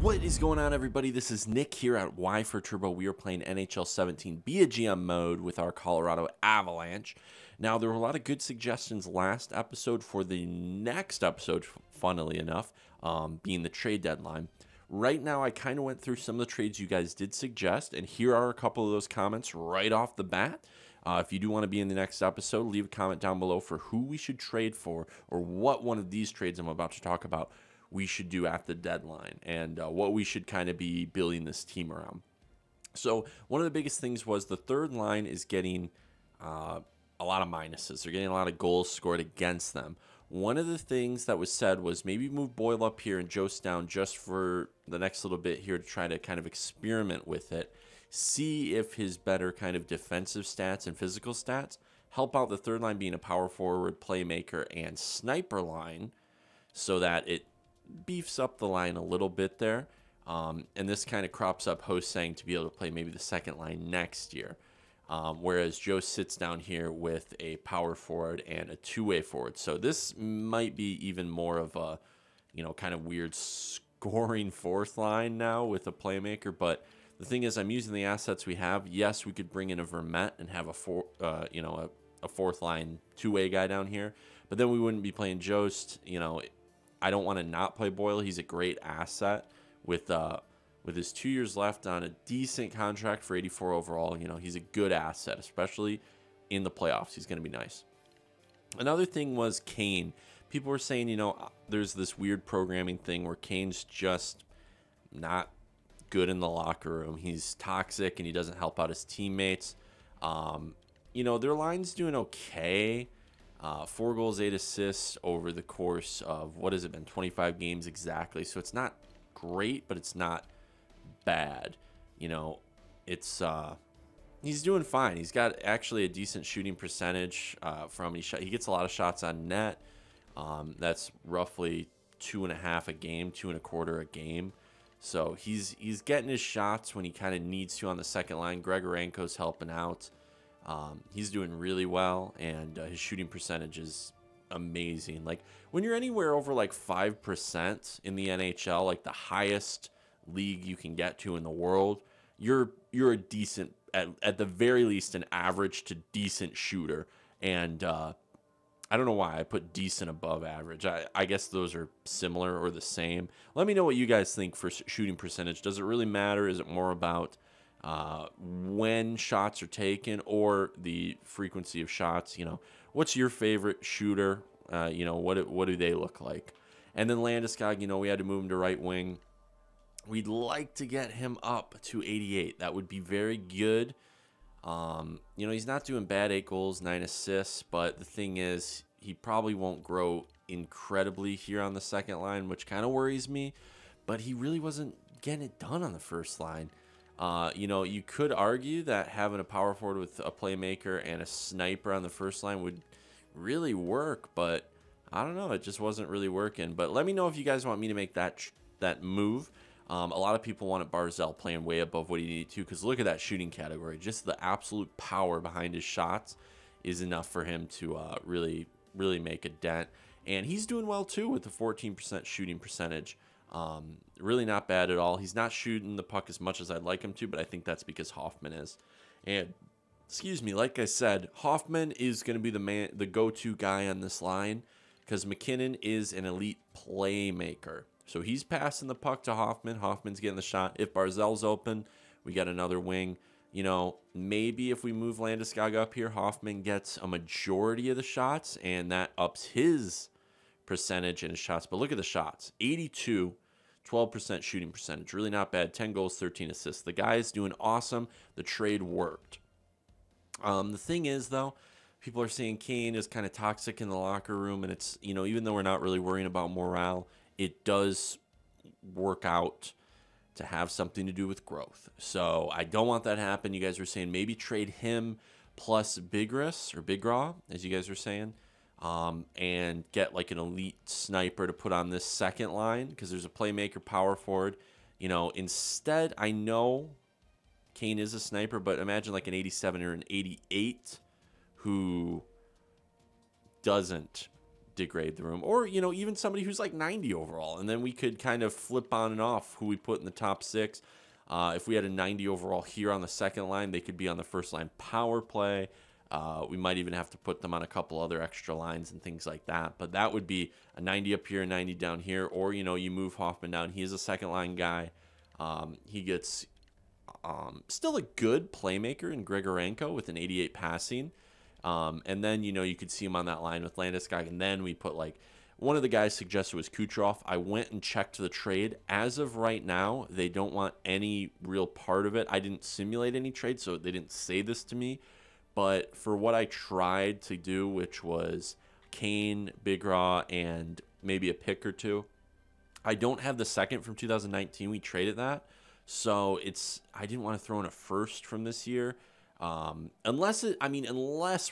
What is going on, everybody? This is Nick here at Y480. We are playing NHL 17 Be a GM mode with our Colorado Avalanche. Now, there were a lot of good suggestions last episode for the next episode, funnily enough, being the trade deadline. Right now, I kind of went through some of the trades you guys did suggest, and here are a couple of those comments right off the bat. If you do want to be in the next episode, leave a comment down below for who we should trade for, or what one of these trades I'm about to talk about we should do at the deadline, and what we should kind of be building this team around. So one of the biggest things was the third line is getting a lot of minuses. They're getting a lot of goals scored against them. One of the things that was said was maybe move Boyle up here and Jost down just for the next little bit here to try to kind of experiment with it. See if his better kind of defensive stats and physical stats help out the third line being a power forward, playmaker, and sniper line so that it beefs up the line a little bit there. And this kind of crops up Ho-Sang to be able to play maybe the second line next year. Whereas Joe sits down here with a power forward and a two-way forward. So this might be even more of a, kind of weird scoring fourth line now with a playmaker. But the thing is, I'm using the assets we have. Yes, we could bring in a Vermette and have a fourth line two-way guy down here. But then we wouldn't be playing Jost. I don't want to not play Boyle. He's a great asset with his 2 years left on a decent contract for 84 overall. He's a good asset, especially in the playoffs. He's going to be nice. Another thing was Kane. People were saying, there's this weird programming thing where Kane's just not good in the locker room. He's toxic and he doesn't help out his teammates. Their line's doing okay. 4 goals, 8 assists over the course of, 25 games exactly. So it's not great, but it's not bad. He's doing fine. He's got actually a decent shooting percentage he gets a lot of shots on net. That's roughly 2.5 a game, 2.25 a game. So he's getting his shots when he kind of needs to on the second line. Grigorenko's helping out. He's doing really well, and his shooting percentage is amazing. Like, when you're anywhere over like 5% in the NHL, like the highest league you can get to in the world, you're a decent, at the very least, an average to decent shooter. And I don't know why I put decent above average. I guess those are similar or the same. Let me know what you guys think for shooting percentage. Does it really matter? Is it more about when shots are taken or the frequency of shots? What's your favorite shooter? What do they look like? And then Landeskog, we had to move him to right wing. We'd like to get him up to 88. That would be very good. He's not doing bad, 8 goals, 9 assists, but the thing is, he probably won't grow incredibly here on the second line, which kind of worries me, but he really wasn't getting it done on the first line. You could argue that having a power forward with a playmaker and a sniper on the first line would really work, but I don't know. It just wasn't really working. But let me know if you guys want me to make that move. A lot of people wanted Barzal playing way above what he needed to, because look at that shooting category. Just the absolute power behind his shots is enough for him to really make a dent. And he's doing well, too, with the 14% shooting percentage. Really not bad at all. He's not shooting the puck as much as I'd like him to, but I think that's because Hoffman is. And, like I said, Hoffman is going to be the go-to guy on this line, because McKinnon is an elite playmaker. So he's passing the puck to Hoffman. Hoffman's getting the shot. If Barzal's open, we got another wing. Maybe if we move Landeskog up here, Hoffman gets a majority of the shots, and that ups his percentage in his shots. But look at the shots. 82, 12% shooting percentage. Really not bad. 10 goals, 13 assists. The guy's doing awesome. The trade worked. The thing is, though, people are saying Kane is kind of toxic in the locker room, and it's, even though we're not really worrying about morale, it does work out to have something to do with growth. So I don't want that to happen. You guys were saying maybe trade him plus Bigraw, as you guys were saying, and get like an elite sniper to put on this second line, because there's a playmaker, power forward. Instead, I know Kane is a sniper, but imagine like an 87 or an 88 who doesn't degrade the room. Or, you know, even somebody who's like 90 overall. And then we could kind of flip on and off who we put in the top 6. If we had a 90 overall here on the second line, they could be on the first line power play. We might even have to put them on a couple other extra lines and things like that. But that would be a 90 up here, a 90 down here. Or, you know, you move Hoffman down. He is a second line guy. He gets still a good playmaker in Grigorenko with an 88 passing. And then, you know, you could see him on that line with Landeskog. And then we put, like, one of the guys suggested was Kucherov. I went and checked the trade. As of right now, they don't want any real part of it. I didn't simulate any trade, so they didn't say this to me. But for what I tried to do, which was Kane, Big Raw, and maybe a pick or two, I don't have the second from 2019. We traded that. So I didn't want to throw in a first from this year. Unless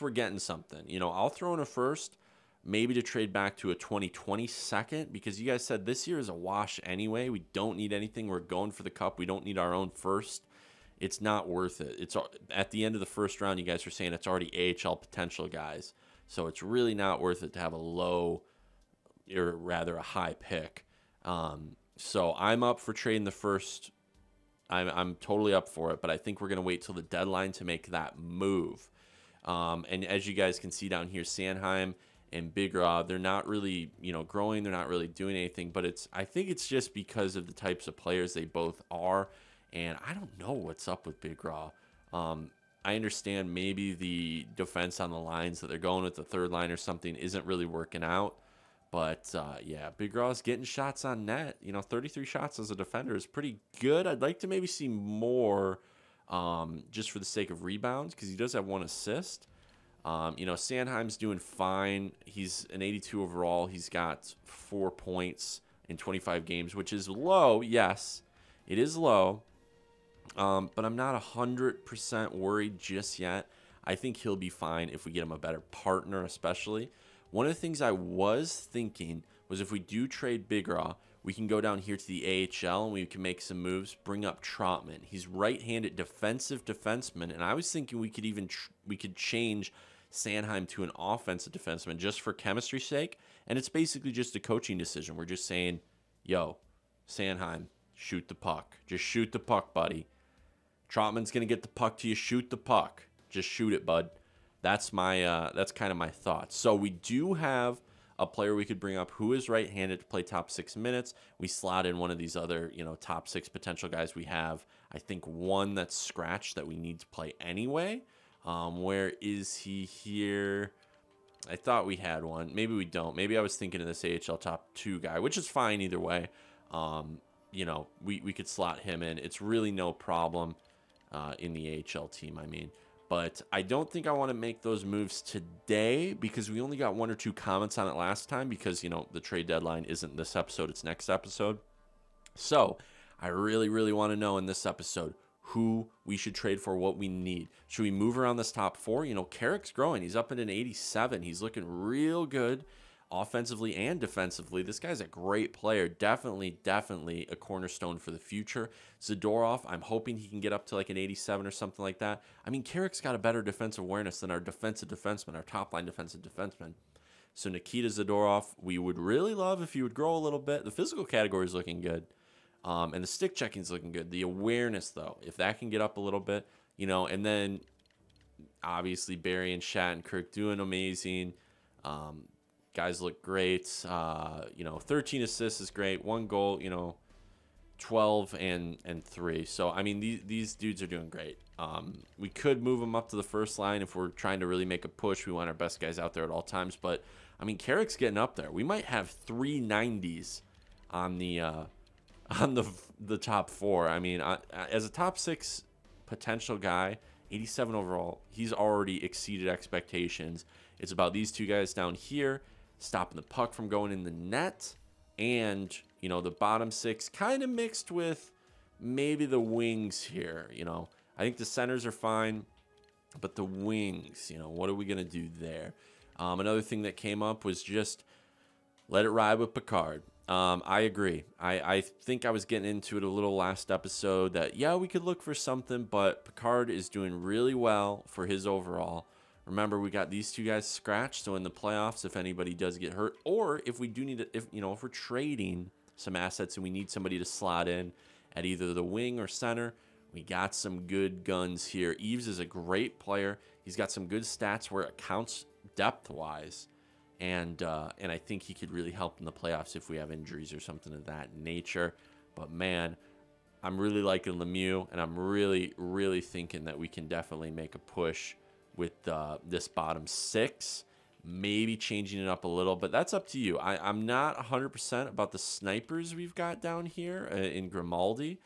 we're getting something. You know, I'll throw in a first, maybe to trade back to a 2020 second, because you guys said this year is a wash anyway. We don't need anything. We're going for the cup. We don't need our own first. It's not worth it. It's at the end of the first round, you guys are saying it's already AHL potential guys. So it's really not worth it to have a low, or rather a high pick. So I'm up for trading the first. I'm totally up for it, but I think we're going to wait till the deadline to make that move. And as you guys can see down here, Sanheim and Big Raw, they're not really, you know, growing. They're not really doing anything, but I think it's just because of the types of players they both are. And I don't know what's up with Big Raw. I understand maybe the defense on the lines that they're going with, the third line or something, isn't really working out. But, yeah, Big Raw's getting shots on net. You know, 33 shots as a defender is pretty good. I'd like to maybe see more just for the sake of rebounds, because he does have 1 assist. You know, Sanheim's doing fine. He's an 82 overall. He's got 4 points in 25 games, which is low. Yes, it is low. But I'm not 100% worried just yet. I think he'll be fine if we get him a better partner, especially. One of the things I was thinking was if we do trade Big Raw, we can go down here to the AHL and we can make some moves, bring up Trotman. He's right-handed defensive defenseman, and I was thinking we could change Sanheim to an offensive defenseman just for chemistry's sake, and it's basically just a coaching decision. We're just saying, yo, Sanheim, shoot the puck. Just shoot the puck, buddy. Trotman's going to get the puck to you. Shoot the puck. Just shoot it, bud. That's kind of my thoughts. So we do have a player we could bring up who is right-handed to play top 6 minutes. We slot in one of these other, you know, top 6 potential guys we have. I think one that's scratched that we need to play anyway. Where is he here? I thought we had one. Maybe we don't. Maybe I was thinking of this AHL top 2 guy, which is fine either way. You know, we could slot him in. It's really no problem in the AHL team, I mean. But I don't think I want to make those moves today because we only got 1 or 2 comments on it last time because, you know, the trade deadline isn't this episode, it's next episode. So I really, really want to know in this episode who we should trade for, what we need. Should we move around this top 4? You know, Carrick's growing. He's up at an 87. He's looking real good offensively and defensively. This guy's a great player. Definitely a cornerstone for the future. Zadorov, I'm hoping he can get up to like an 87 or something like that. I mean, Carrick's got a better defensive awareness than our defensive defenseman, our top-line defensive defenseman. So Nikita Zadorov, we would really love if he would grow a little bit. The physical category is looking good. And the stick checking is looking good. The awareness, though, if that can get up a little bit, you know, and then obviously Barry and Shattenkirk doing amazing. Guys look great. You know, 13 assists is great. 1 goal, you know, 12 and 3. So, I mean, these dudes are doing great. We could move them up to the first line if we're trying to really make a push. We want our best guys out there at all times. But, I mean, Carrick's getting up there. We might have 3 90s on the top 4. I mean, as a top 6 potential guy, 87 overall, he's already exceeded expectations. It's about these 2 guys down here stopping the puck from going in the net, and, you know, the bottom 6 kind of mixed with maybe the wings here. You know, I think the centers are fine, but the wings, you know, what are we going to do there? Another thing that came up was just let it ride with Picard. I agree. I think I was getting into it a little last episode that, yeah, we could look for something, but Picard is doing really well for his overall Remember, we got these two guys scratched, so in the playoffs, if anybody does get hurt, or if we do need to, if we're trading some assets and we need somebody to slot in at either the wing or center, we got some good guns here. Eves is a great player. He's got some good stats where it counts depth-wise, and I think he could really help in the playoffs if we have injuries or something of that nature. But man, I'm really liking Lemieux, and I'm really, really thinking that we can definitely make a push with this bottom 6, maybe changing it up a little, but that's up to you. I'm not 100% about the snipers we've got down here in Grimaldi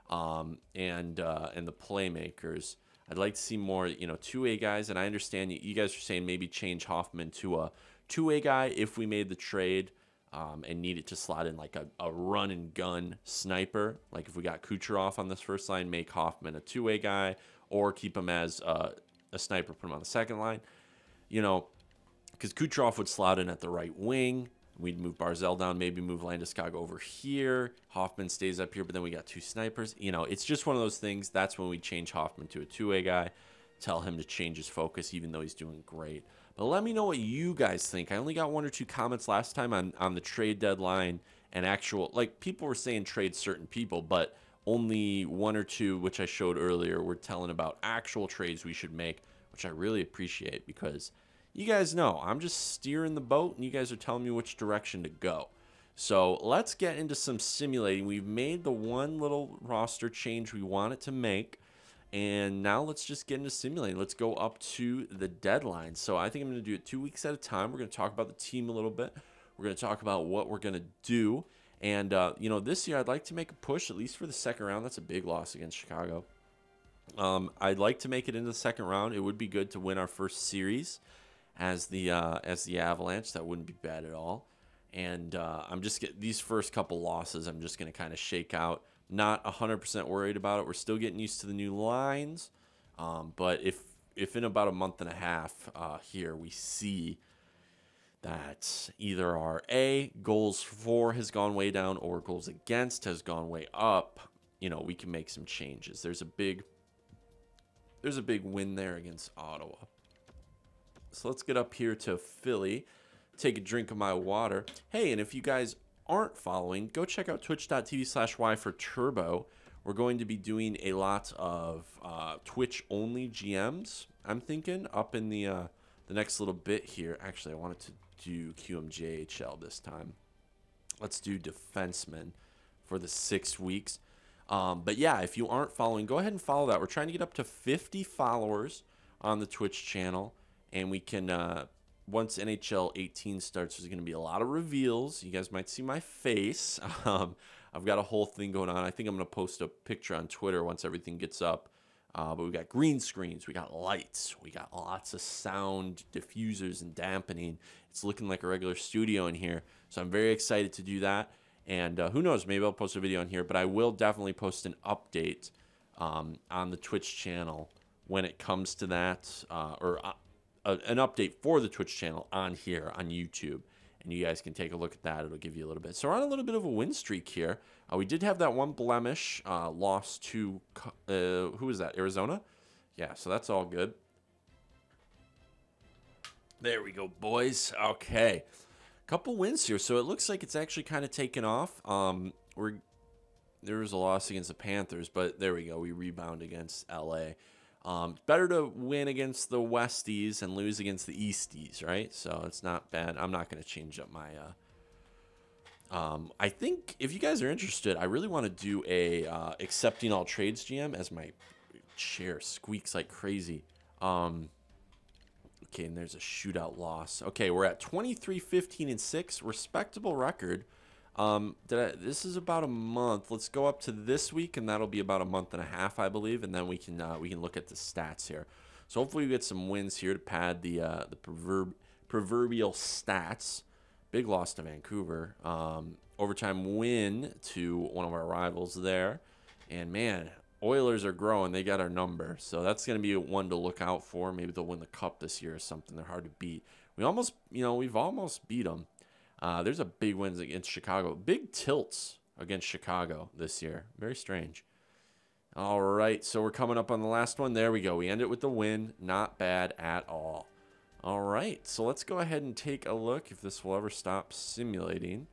and the playmakers. I'd like to see more, 2A guys, and I understand you guys are saying maybe change Hoffman to a 2A guy if we made the trade and needed to slot in like a run and gun sniper. Like if we got Kucherov on this first line, make Hoffman a 2A guy, or keep him as a sniper, put him on the second line, because Kucherov would slot in at the right wing. We'd move Barzell down, maybe move Landeskog over here. Hoffman stays up here, but then we got 2 snipers. It's just one of those things. That's when we change Hoffman to a 2A guy, tell him to change his focus, even though he's doing great. But let me know what you guys think. I only got 1 or 2 comments last time on the trade deadline and actual, like, people were saying trade certain people, but only 1 or 2, which I showed earlier, were telling about actual trades we should make, which I really appreciate because you guys know I'm just steering the boat and you guys are telling me which direction to go. So let's get into some simulating. We've made the one little roster change we wanted to make, and now let's just get into simulating. Let's go up to the deadline. So I think I'm going to do it 2 weeks at a time. We're going to talk about the team a little bit. We're going to talk about what we're going to do. And, this year I'd like to make a push, at least for the second round. That's a big loss against Chicago. I'd like to make it into the second round. It would be good to win our first series as the Avalanche. That wouldn't be bad at all. And these first couple losses, I'm just going to kind of shake out. Not 100% worried about it. We're still getting used to the new lines. But if in about a month and a half here we see that either our goals for has gone way down or goals against has gone way up, we can make some changes. There's a big win there against Ottawa. So let's get up here to Philly, take a drink of my water. Hey, and if you guys aren't following, go check out twitch.tv/Y4Turbo. We're going to be doing a lot of Twitch-only GMs, I'm thinking, up in the next little bit here. Actually, I wanted to do QMJHL this time. Let's do defenseman for the 6 weeks. But yeah, if you aren't following, go ahead and follow that. We're trying to get up to 50 followers on the Twitch channel, and we can once NHL 18 starts, there's going to be a lot of reveals. You guys might see my face. I've got a whole thing going on. I think I'm going to post a picture on Twitter once everything gets up. But we got green screens, we got lights, we got lots of sound diffusers and dampening. It's looking like a regular studio in here, so I'm very excited to do that. And who knows, maybe I'll post a video on here, but I will definitely post an update on the Twitch channel when it comes to that, or an update for the Twitch channel on here on YouTube. And you guys can take a look at that. It'll give you a little bit. So we're on a little bit of a win streak here. We did have that one blemish loss to, who was that, Arizona? Yeah, so that's all good. There we go, boys. Okay. Couple wins here. So it looks like it's actually kind of taken off. There was a loss against the Panthers, but there we go. We rebound against LA. Better to win against the Westies and lose against the Easties, right? So it's not bad. I'm not going to change up my... I think if you guys are interested, I really want to do a accepting all trades GM, as my chair squeaks like crazy. Okay, and there's a shootout loss. Okay, we're at 23-15-6, respectable record. This is about a month. Let's go up to this week, and that'll be about a month and a half, I believe, and then we can look at the stats here. So hopefully we get some wins here to pad the proverbial stats. Big loss to Vancouver. Overtime win to one of our rivals there, and man, Oilers are growing. They got our number, so that's going to be one to look out for. Maybe they'll win the cup this year or something. They're hard to beat. We've almost beat them. There's a big win against Chicago. Big tilts against Chicago this year. Very strange. All right, so we're coming up on the last one. There we go. We end it with the win. Not bad at all. All right, so let's go ahead and take a look if this will ever stop simulating.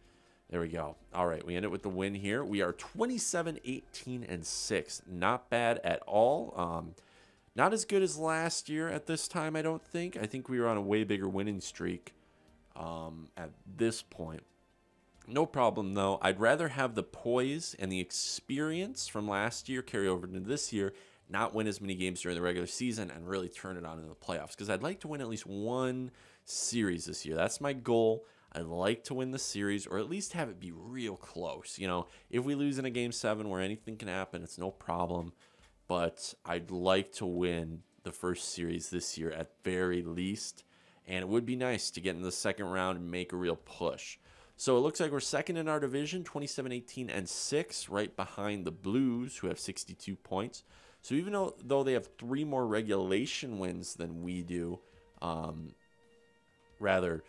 There we go. All right, we end it with the win here. We are 27, 18, and 6. Not bad at all. Not as good as last year at this time, I don't think. I think we were on a way bigger winning streak at this point. No problem, though. I'd rather have the poise and the experience from last year carry over into this year, not win as many games during the regular season, and really turn it on in the playoffs. Because I'd like to win at least one series this year. That's my goal. I'd like to win the series, or at least have it be real close. You know, if we lose in a Game 7 where anything can happen, it's no problem. But I'd like to win the first series this year at very least. And it would be nice to get in the second round and make a real push. So it looks like we're second in our division, 27, 18, and 6, right behind the Blues, who have 62 points. So even though they have 3 more regulation wins than we do, rather,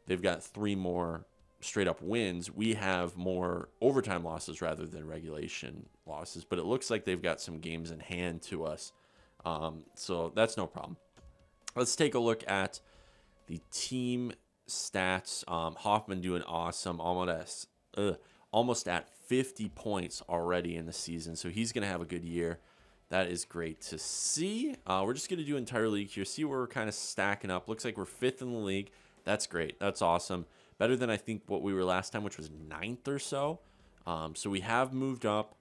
they've got 3 more straight-up wins. We have more overtime losses rather than regulation losses. But it looks like they've got some games in hand to us. So that's no problem. Let's take a look at the team stats. Hoffman doing awesome, almost at 50 points already in the season, so he's gonna have a good year. That is great to see. We're just gonna do entire league here, see where we're kind of stacking up. Looks like we're 5th in the league. That's great. That's awesome. Better than I think what we were last time, which was 9th or so. So we have moved up.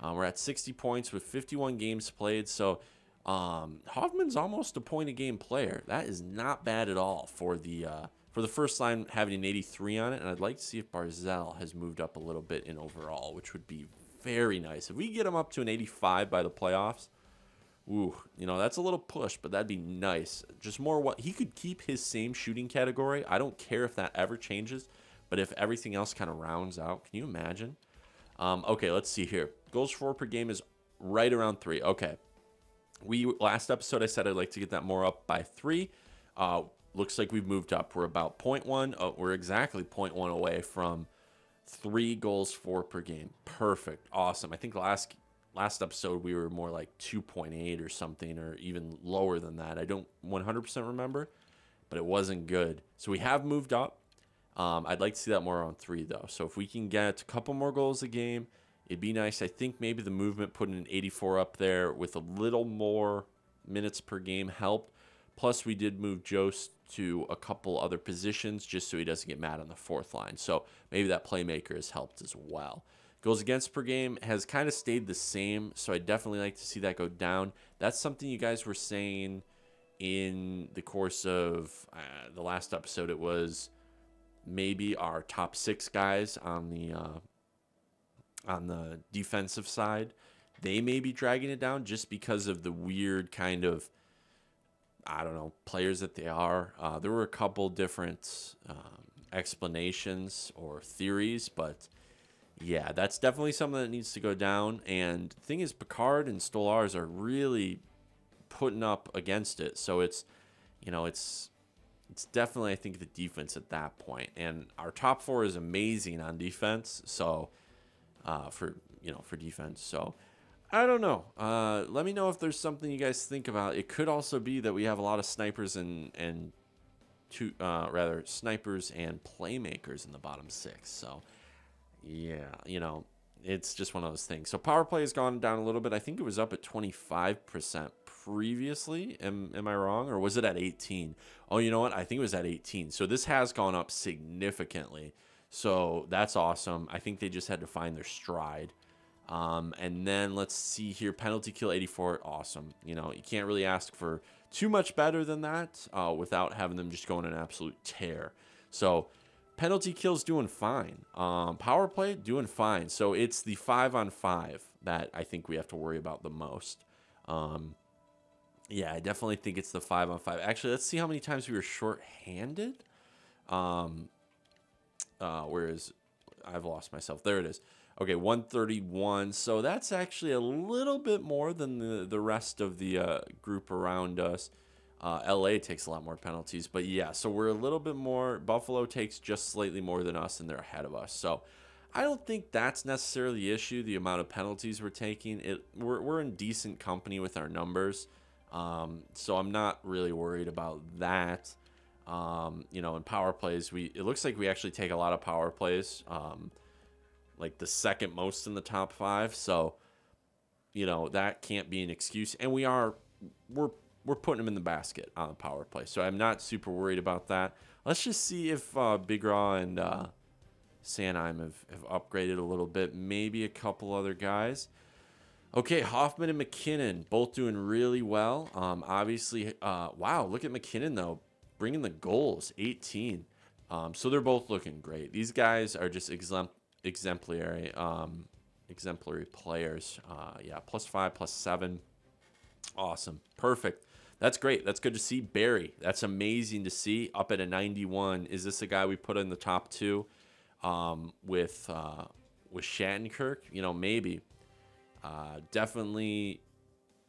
We're at 60 points with 51 games played. So Hoffman's almost a point a game player. That is not bad at all for the first line, having an 83 on it. And I'd like to see if Barzell has moved up a little bit in overall, which would be very nice. If we get him up to an 85 by the playoffs, ooh, you know, that's a little push, but that'd be nice. Just more what he could keep his same shooting category. I don't care if that ever changes, but if everything else kind of rounds out, can you imagine? Okay, let's see here. Goals for per game is right around 3. Okay. Last episode I said I'd like to get that more up by 3. Looks like we've moved up. We're about 0.1. We're exactly 0.1 away from 3 goals for per game. Perfect. Awesome. I think last episode we were more like 2.8 or something, or even lower than that. I don't 100% remember, but it wasn't good. So we have moved up. I'd like to see that more on 3 though. So if we can get a couple more goals a game, it'd be nice. I think maybe the movement putting an 84 up there with a little more minutes per game helped. Plus, we did move Jost to a couple other positions just so he doesn't get mad on the 4th line. So maybe that playmaker has helped as well. Goals against per game has kind of stayed the same, so I definitely like to see that go down. That's something you guys were saying in the course of the last episode. It was maybe our top 6 guys on the defensive side. They may be dragging it down just because of the weird kind of, I don't know, players that they are. There were a couple different explanations or theories, but yeah, that's definitely something that needs to go down. And the thing is, Picard and Stolars are really putting up against it. So it's, you know, it's definitely, I think, the defense at that point. And our top 4 is amazing on defense. So for defense. So I don't know. Let me know if there's something you guys think about. It could also be that we have a lot of snipers and snipers and playmakers in the bottom 6. So yeah, you know, it's just one of those things. So power play has gone down a little bit. I think it was up at 25% previously. Am I wrong, or was it at 18? Oh, you know what? I think it was at 18. So this has gone up significantly. So that's awesome. I think they just had to find their stride. And then let's see here, penalty kill 84, awesome. You know, you can't really ask for too much better than that without having them just go on an absolute tear. So penalty kill's doing fine. Power play doing fine. So it's the 5-on-5 that I think we have to worry about the most. Yeah, I definitely think it's the 5-on-5. Actually, let's see how many times we were short-handed. Whereas I've lost myself. There it is. Okay, 131. So that's actually a little bit more than the rest of the group around us. LA takes a lot more penalties. But yeah, so we're a little bit more. Buffalo takes just slightly more than us, and they're ahead of us. So I don't think that's necessarily the issue, the amount of penalties we're taking. We're in decent company with our numbers. So I'm not really worried about that. You know, in power plays, it looks like we actually take a lot of power plays, like the second most in the top 5. So, you know, that can't be an excuse. And we're putting him in the basket on the power play. So I'm not super worried about that. Let's just see if Big Raw and Sanheim have upgraded a little bit. Maybe a couple other guys. Okay, Hoffman and McKinnon both doing really well. Obviously, wow, look at McKinnon, though, bringing the goals, 18. So they're both looking great. These guys are just exemplary players. Yeah, +5, +7. Awesome. Perfect. That's great. That's good to see. Barry, that's amazing to see. Up at a 91. Is this a guy we put in the top 2 with Shattenkirk? You know, maybe. Definitely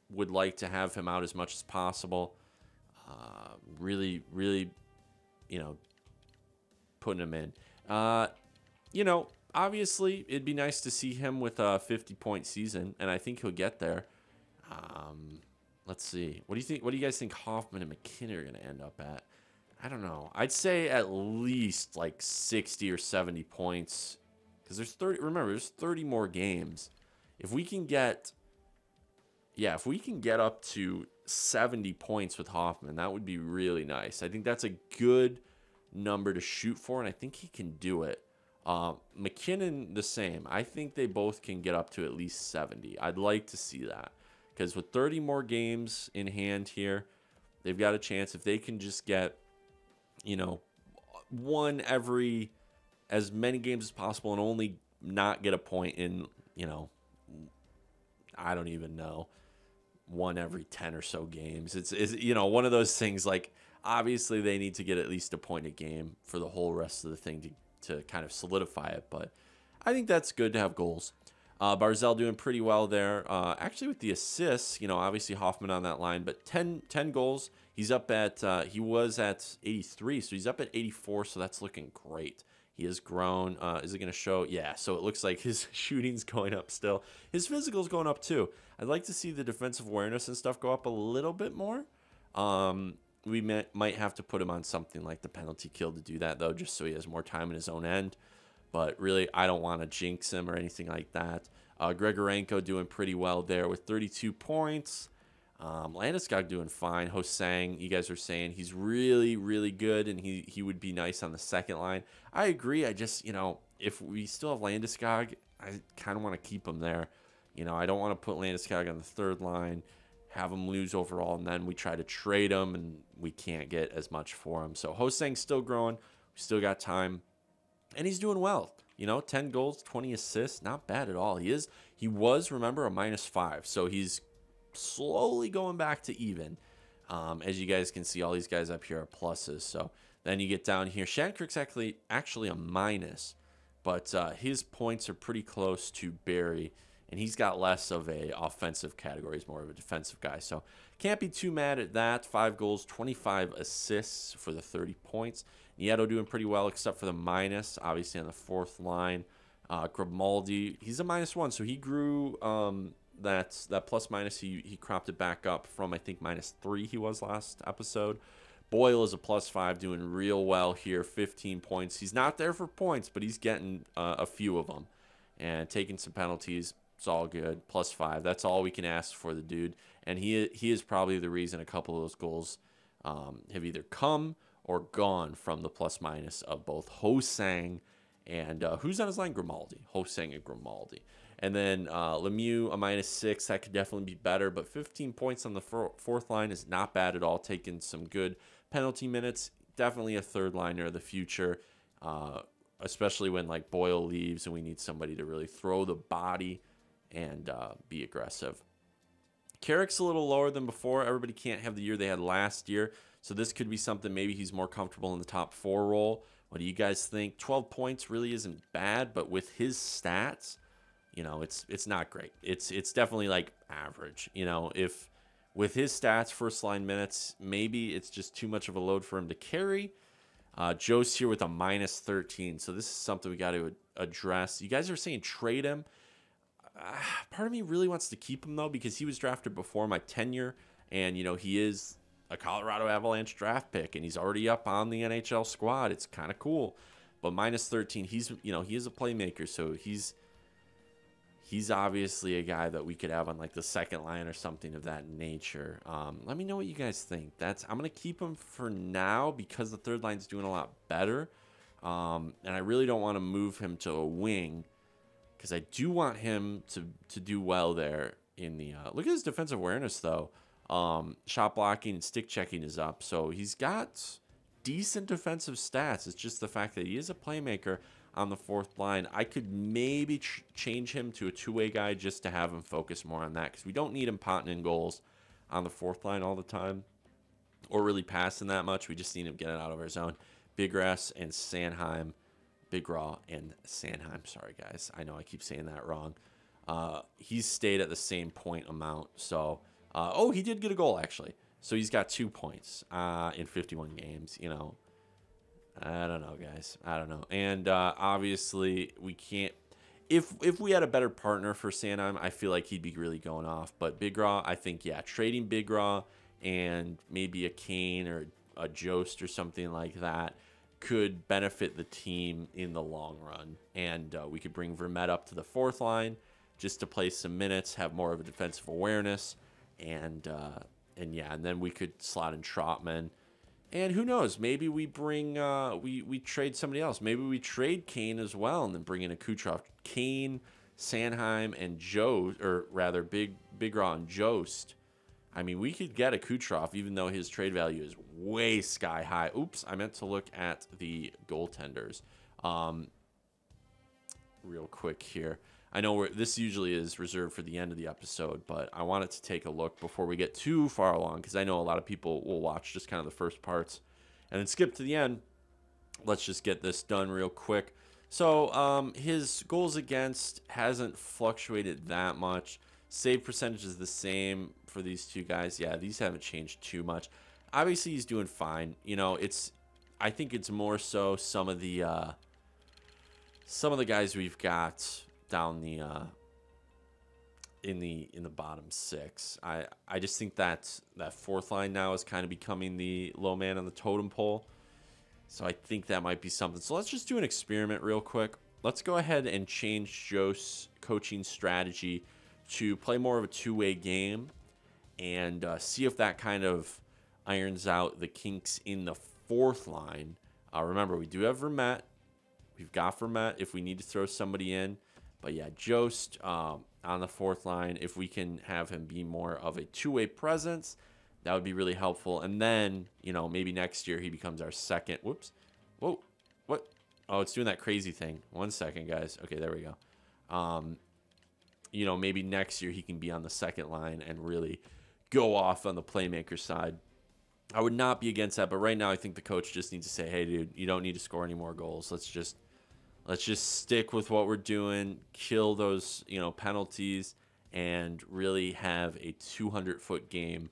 would like to have him out as much as possible. Really, you know, putting him in. You know, obviously, it'd be nice to see him with a 50-point season, and I think he'll get there. Let's see. What do you think? What do you guys think Hoffman and McKinnon are going to end up at? I don't know. I'd say at least like 60 or 70 points, because there's 30. Remember, there's 30 more games. If we can get, if we can get up to 70 points with Hoffman, that would be really nice. I think that's a good number to shoot for, and I think he can do it. McKinnon, the same. I think they both can get up to at least 70. I'd like to see that, because with 30 more games in hand here, they've got a chance. If they can just get, you know, one every as many games as possible and only not get a point in, you know, I don't even know, one every 10 or so games. It's you know, one of those things, like, obviously they need to get at least a point a game for the whole rest of the thing to kind of solidify it. But I think that's good to have goals. Barzal doing pretty well there. Actually, with the assists, you know, obviously Hoffman on that line, but 10 goals. He's up at, he was at 83, so he's up at 84, so that's looking great. He has grown. Is it going to show? Yeah, so it looks like his shooting's going up still. His physical's going up too. I'd like to see the defensive awareness and stuff go up a little bit more. We might have to put him on something like the penalty kill to do that, though, just so he has more time in his own end. But really, I don't want to jinx him or anything like that. Grigorenko doing pretty well there with 32 points. Landeskog doing fine. Hosang, you guys are saying he's really, really good, and he would be nice on the second line. I agree. I just, you know, if we still have Landeskog, I kind of want to keep him there. You know, I don't want to put Landeskog on the third line, have him lose overall, and then we try to trade him, and we can't get as much for him. So Hosang's still growing. We still got time. And he's doing well. You know, 10 goals, 20 assists, not bad at all. He was, remember, a -5. So he's slowly going back to even. As you guys can see, all these guys up here are pluses. So then you get down here. Shattenkirk's actually a minus, but his points are pretty close to Barry, and he's got less of a offensive category. He's more of a defensive guy. So can't be too mad at that. 5 goals, 25 assists for the 30 points. Nieto doing pretty well, except for the minus, obviously, on the fourth line. Grimaldi, he's a -1, so he grew that plus-minus. He cropped it back up from, I think, -3 he was last episode. Boyle is a +5, doing real well here, 15 points. He's not there for points, but he's getting a few of them and taking some penalties. It's all good. +5. That's all we can ask for the dude. And he is probably the reason a couple of those goals have either come or gone from the plus-minus of both Hosang and who's on his line? Grimaldi. Hosang and Grimaldi. And then Lemieux, a -6. That could definitely be better. But 15 points on the fourth line is not bad at all. Taking some good penalty minutes. Definitely a third liner of the future. Especially when, like, Boyle leaves and we need somebody to really throw the body and be aggressive. Carrick's a little lower than before. Everybody can't have the year they had last year. So this could be something, maybe he's more comfortable in the top 4 role. What do you guys think? 12 points really isn't bad, but with his stats, you know, it's not great. It's definitely like average. You know, if with his stats, first line minutes, maybe it's just too much of a load for him to carry. Joe's here with a -13, so this is something we got to address. You guys are saying trade him. Part of me really wants to keep him, though, because he was drafted before my tenure, and, you know, he is a Colorado Avalanche draft pick, and he's already up on the NHL squad. It's kind of cool. But minus 13, he's, you know, he is a playmaker, so he's obviously a guy that we could have on like the second line or something of that nature. Let me know what you guys think. I'm going to keep him for now because the third line's doing a lot better. And I really don't want to move him to a wing because I do want him to do well there in the look at his defensive awareness though. Shot blocking and stick checking is up, so he's got decent defensive stats. It's just the fact that he is a playmaker on the fourth line. I could maybe change him to a two-way guy just to have him focus more on that because we don't need him potting in goals on the fourth line all the time or really passing that much. We just need him getting out of our zone. Bigrass and Sanheim. Bigraw and Sanheim. Sorry, guys. I know I keep saying that wrong. He's stayed at the same point amount. So, oh, he did get a goal, actually. So he's got 2 points in 51 games, you know. I don't know, guys. I don't know. And obviously, we can't. If we had a better partner for Sanheim, I feel like he'd be really going off. But Bigraw, I think, yeah, trading Bigraw and maybe a Kane or a Jost or something like that could benefit the team in the long run. And we could bring Vermette up to the fourth line just to play some minutes, have more of a defensive awareness, and yeah, and then we could slot in Trotman. And who knows? Maybe we bring we trade somebody else. Maybe we trade Kane as well, and then bring in a Kucherov. Kane, Sanheim, and Joe, or rather, Bigraw and Jost. I mean, we could get a Kucherov, even though his trade value is way sky high. Oops, I meant to look at the goaltenders. Real quick here. I know this usually is reserved for the end of the episode, but I wanted to take a look before we get too far along because I know a lot of people will watch just kind of the first parts and then skip to the end. Let's just get this done real quick. So his goals against hasn't fluctuated that much. Save percentage is the same for these two guys. Yeah, these haven't changed too much. Obviously, he's doing fine. You know, I think it's more so some of the guys we've got down the in the bottom six. I just think that fourth line now is kind of becoming the low man on the totem pole. So I think that might be something. So let's just do an experiment real quick. Let's go ahead and change Joe's coaching strategy to play more of a two-way game and see if that kind of irons out the kinks in the fourth line. Remember, we do have Vermette. We've got Vermette if we need to throw somebody in. But yeah, Jost on the fourth line, if we can have him be more of a two-way presence, that would be really helpful. And then, you know, maybe next year he becomes our second. Whoops. Whoa. What? Oh, it's doing that crazy thing. 1 second, guys. Okay, there we go. You know, maybe next year he can be on the second line and really go off on the playmaker side. I would not be against that, but right now I think the coach just needs to say, hey, dude, you don't need to score any more goals. Let's just stick with what we're doing, kill those, you know, penalties, and really have a 200-foot game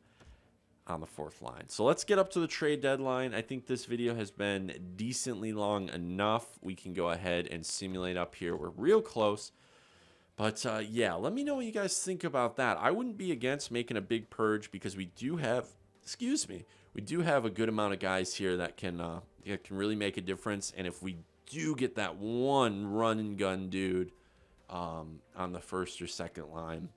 on the fourth line. So let's get up to the trade deadline. I think this video has been decently long enough. We can go ahead and simulate up here. We're real close. But, yeah, let me know what you guys think about that. I wouldn't be against making a big purge because we do have, we do have a good amount of guys here that can really make a difference. And if we do get that one run and gun dude on the first or second line,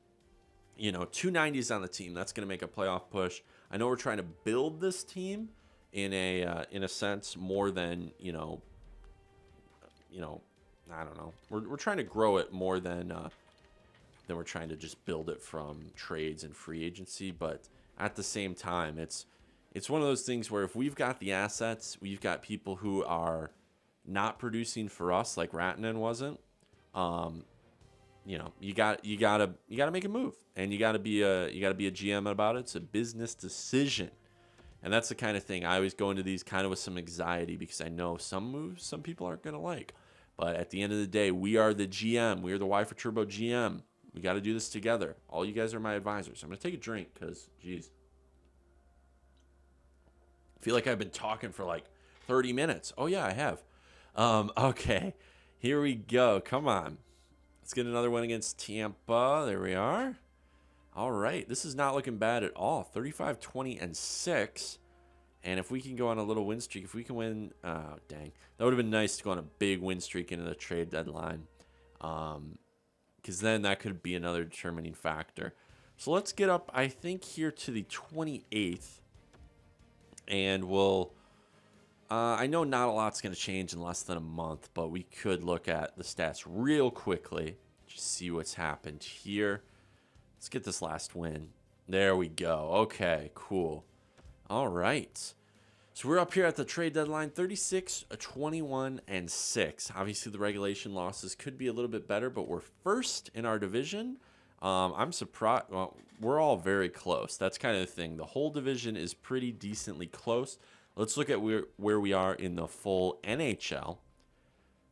you know, 290s on the team, that's going to make a playoff push. I know we're trying to build this team in a sense more than, you know, I don't know. We're trying to grow it more than we're trying to just build it from trades and free agency. But at the same time, it's one of those things where if we've got the assets, we've got people who are not producing for us like Ratinen wasn't. You know, you gotta make a move, and you gotta be a GM about it. It's a business decision. And that's the kind of thing I always go into these kind of with some anxiety because I know some moves some people aren't going to like. But at the end of the day, we are the GM. We are the Y4Turbo GM. We got to do this together. All you guys are my advisors. I'm going to take a drink because, geez. I feel like I've been talking for like 30 minutes. Oh, yeah, I have. Okay, here we go. Come on. Let's get another one against Tampa. There we are. All right, this is not looking bad at all. 35, 20, and 6. And if we can go on a little win streak, if we can win, oh, dang. That would have been nice to go on a big win streak into the trade deadline. Because then that could be another determining factor. So let's get up, I think, here to the 28th. And we'll... I know not a lot's going to change in less than a month, but we could look at the stats real quickly. Just see what's happened here. Let's get this last win. There we go. Okay, cool. All right. So we're up here at the trade deadline, 36, 21, and 6. Obviously, the regulation losses could be a little bit better, but we're first in our division. I'm surprised. Well, we're all very close. That's kind of the thing. The whole division is pretty decently close. Let's look at where we are in the full NHL,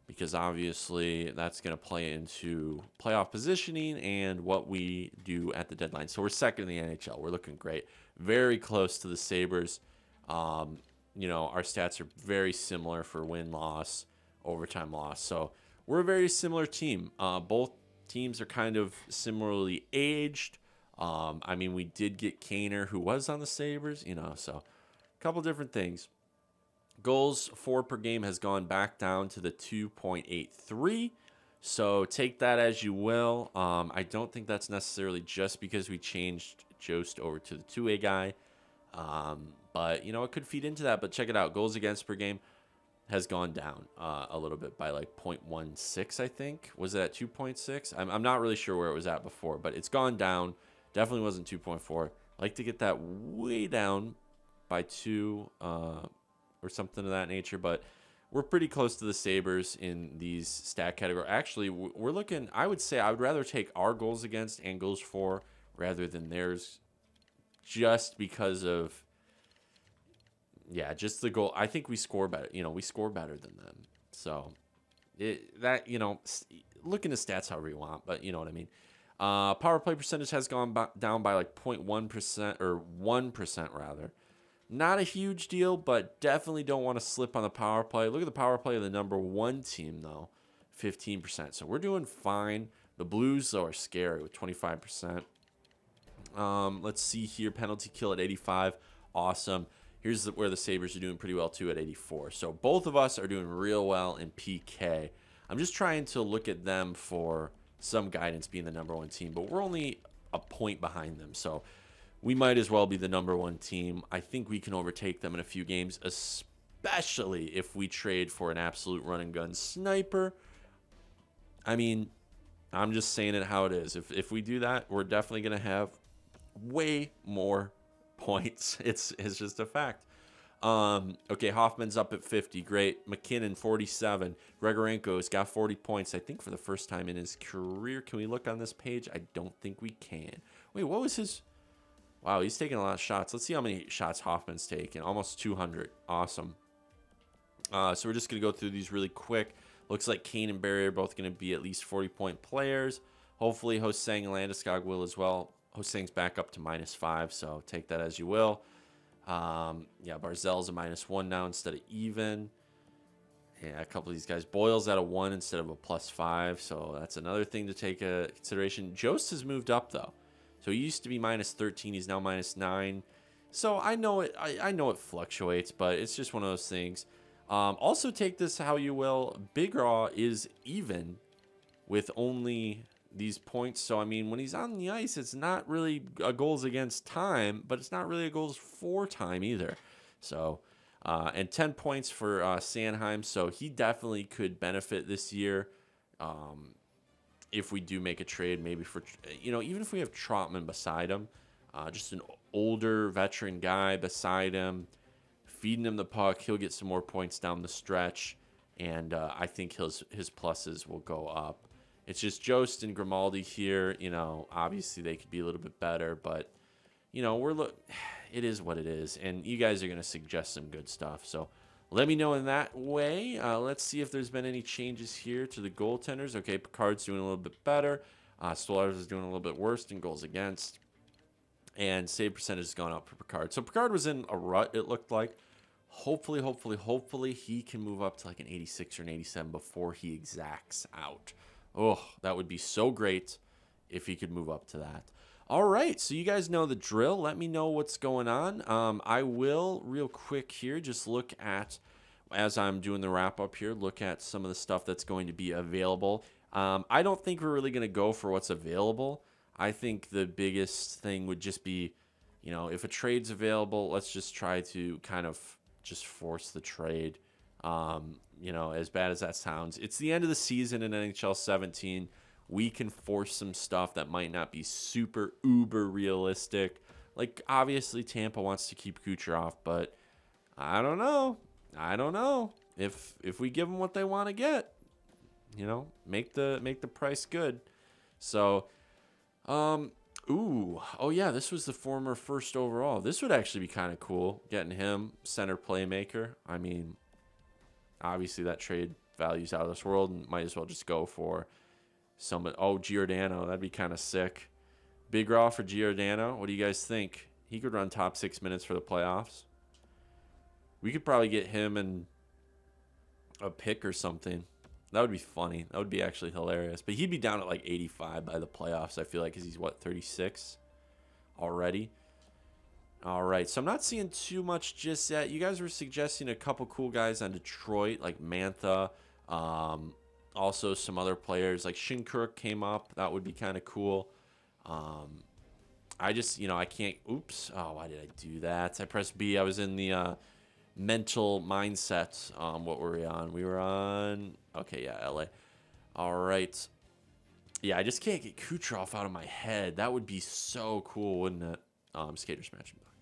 because obviously that's going to play into playoff positioning and what we do at the deadline. So we're second in the NHL. We're looking great. Very close to the Sabres. You know, our stats are very similar for win-loss, overtime-loss. So we're a very similar team. Both teams are kind of similarly aged. I mean, we did get Kaner, who was on the Sabres, you know, so a couple different things. Goals for per game has gone back down to the 2.83. So take that as you will. I don't think that's necessarily just because we changed Jost over to the 2A guy. But, you know, it could feed into that. But check it out. Goals against per game has gone down a little bit by like 0.16, I think. Was it at 2.6? I'm not really sure where it was at before, but it's gone down. Definitely wasn't 2.4. I'd like to get that way down by 2 or something of that nature. But we're pretty close to the Sabres in these stat categories. Actually, we're looking, I would say I would rather take our goals against and goals for rather than theirs, just because of, yeah, just the goal. I think we score better. You know, we score better than them. So that, you know, look into stats however you want, but you know what I mean. Power play percentage has gone down by like 0.1% or 1% rather. Not a huge deal, but definitely don't want to slip on the power play. Look at the power play of the number 1 team, though, 15%. So we're doing fine. The Blues, though, are scary with 25%. Let's see here. Penalty kill at 85. Awesome. Here's where the Sabres are doing pretty well, too, at 84. So both of us are doing real well in PK. I'm just trying to look at them for some guidance being the number 1 team, but we're only a point behind them. So we might as well be the number 1 team. I think we can overtake them in a few games, especially if we trade for an absolute run-and-gun sniper. I mean, I'm just saying it how it is. If we do that, we're definitely going to have way more points. It's just a fact. Okay, Hoffman's up at 50. Great. McKinnon, 47. Grigorenko's got 40 points, I think, for the first time in his career. Can we look on this page? I don't think we can. Wait, what was his... Wow, he's taking a lot of shots. Let's see how many shots Hoffman's taken. Almost 200. Awesome. So we're just going to go through these really quick. Looks like Kane and Barry are both going to be at least 40-point players. Hopefully, Hosang and Landeskog will as well. Hosang's back up to -5, so take that as you will. Yeah, Barzell's a -1 now instead of even. Yeah, a couple of these guys. Boyle's at a 1 instead of a +5, so that's another thing to take into consideration. Jost has moved up, though. So he used to be -13. He's now -9. So I know it. I know it fluctuates, but it's just one of those things. Also, take this how you will. Big Raw is even with only these points. So I mean, when he's on the ice, it's not really a goals against time, but it's not really a goals for time either. So and 10 points for Sanheim. So he definitely could benefit this year. If we do make a trade, maybe for, you know, even if we have Trotman beside him, just an older veteran guy beside him, feeding him the puck, he'll get some more points down the stretch, and I think his pluses will go up. It's just Jost and Grimaldi here. You know, obviously they could be a little bit better, but, you know, it is what it is, and you guys are going to suggest some good stuff, so let me know in that way. Let's see if there's been any changes here to the goaltenders. Okay, Picard's doing a little bit better. Stolarz is doing a little bit worse in goals against. And save percentage has gone up for Picard. So Picard was in a rut, it looked like. Hopefully he can move up to like an 86 or an 87 before he exacts out. Oh, that would be so great if he could move up to that. All right, so you guys know the drill. Let me know what's going on. I will, real quick here, just look at, as I'm doing the wrap-up here, look at some of the stuff that's going to be available. I don't think we're really going to go for what's available. I think the biggest thing would just be, you know, if a trade's available, let's just try to kind of just force the trade. You know, as bad as that sounds, it's the end of the season in NHL 17. We can force some stuff that might not be super uber realistic. Like, obviously, Tampa wants to keep Kucherov, but I don't know. I don't know if we give them what they want to get. You know, make the price good. So, ooh, oh yeah, this was the former first overall. This would actually be kind of cool, getting him center playmaker. I mean, obviously that trade value's out of this world, and might as well just go for some. Oh, Giordano, that'd be kind of sick. Big raw for Giordano. What do you guys think? He could run top 6 minutes for the playoffs. We could probably get him and a pick or something. That would be funny. That would be actually hilarious. But he'd be down at like 85 by the playoffs, I feel like, because he's, what, 36 already? All right, so I'm not seeing too much just yet. You guys were suggesting a couple cool guys on Detroit, like Mantha. Also, some other players like Shinkruk came up. That would be kind of cool. I just, you know, I can't. Oops. Oh, why did I do that? I pressed B. I was in the mental mindset. What were we on? We were on. Okay, yeah, LA. All right. Yeah, I just can't get Kucherov out of my head. That would be so cool, wouldn't it? Skaters matching block.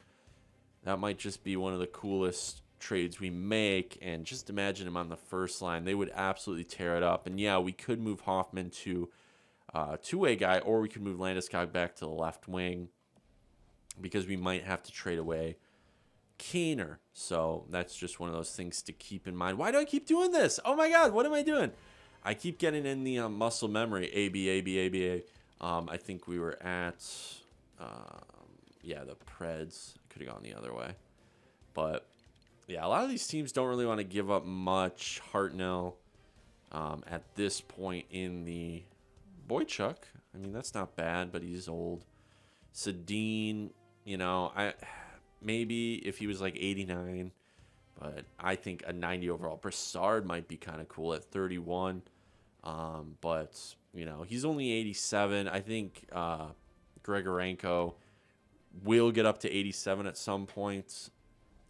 That might just be one of the coolest trades we make, and just imagine him on the first line. They would absolutely tear it up. And yeah, we could move Hoffman to two-way guy, or we could move Landeskog back to the left wing, because we might have to trade away Keener. So that's just one of those things to keep in mind. Why do I keep doing this? Oh my god, what am I doing? I keep getting in the muscle memory. A. I think we were at yeah, the Preds. Could have gone the other way, but yeah, a lot of these teams don't really want to give up much. Hartnell at this point in the Boychuk. I mean, that's not bad, but he's old. Sedin, you know, maybe if he was like 89, but I think a 90 overall. Brassard might be kind of cool at 31, but you know, he's only 87. I think Grigorenko will get up to 87 at some point.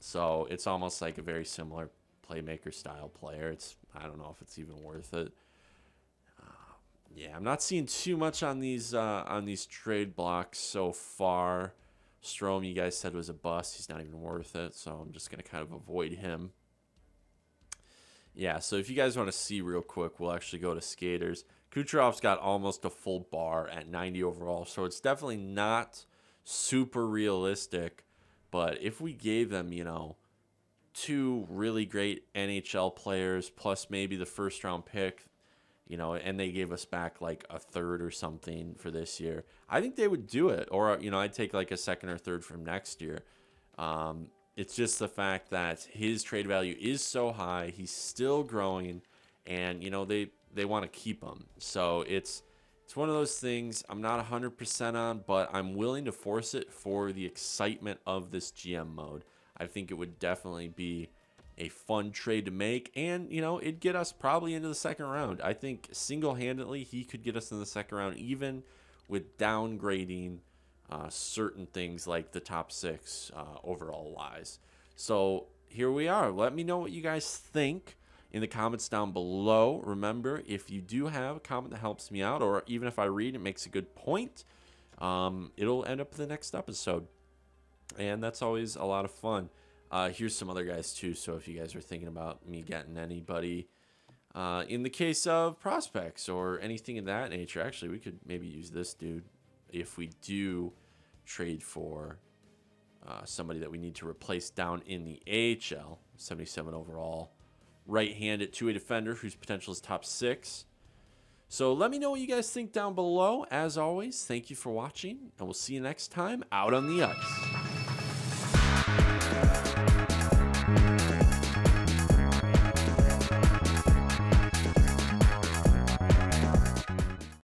So it's almost like a very similar playmaker style player. I don't know if it's even worth it. Yeah, I'm not seeing too much on these trade blocks so far. Strome, you guys said, was a bust. He's not even worth it, so I'm just going to kind of avoid him. Yeah, so if you guys want to see real quick, we'll actually go to skaters. Kucherov's got almost a full bar at 90 overall, so it's definitely not super realistic. But if we gave them, you know, 2 really great NHL players plus maybe the first-round pick, you know, and they gave us back like a third or something for this year, I think they would do it. Or, you know, I'd take like a second or third from next year. It's just the fact that his trade value is so high. He's still growing, and, you know, they want to keep him. So it's one of those things I'm not 100% on, but I'm willing to force it for the excitement of this GM mode. I think it would definitely be a fun trade to make, and, you know, it'd get us probably into the second round. I think single-handedly he could get us in the second round, even with downgrading certain things like the top 6 overall wise. So here we are. Let me know what you guys think in the comments down below. Remember, if you do have a comment that helps me out, or even if I read it makes a good point, it'll end up in the next episode, and that's always a lot of fun. Here's some other guys too, so if you guys are thinking about me getting anybody in the case of prospects or anything of that nature, actually we could maybe use this dude if we do trade for somebody that we need to replace down in the AHL. 77 overall, right-handed two-way defender whose potential is top 6. So let me know what you guys think down below. As always, thank you for watching, and we'll see you next time out on the ice.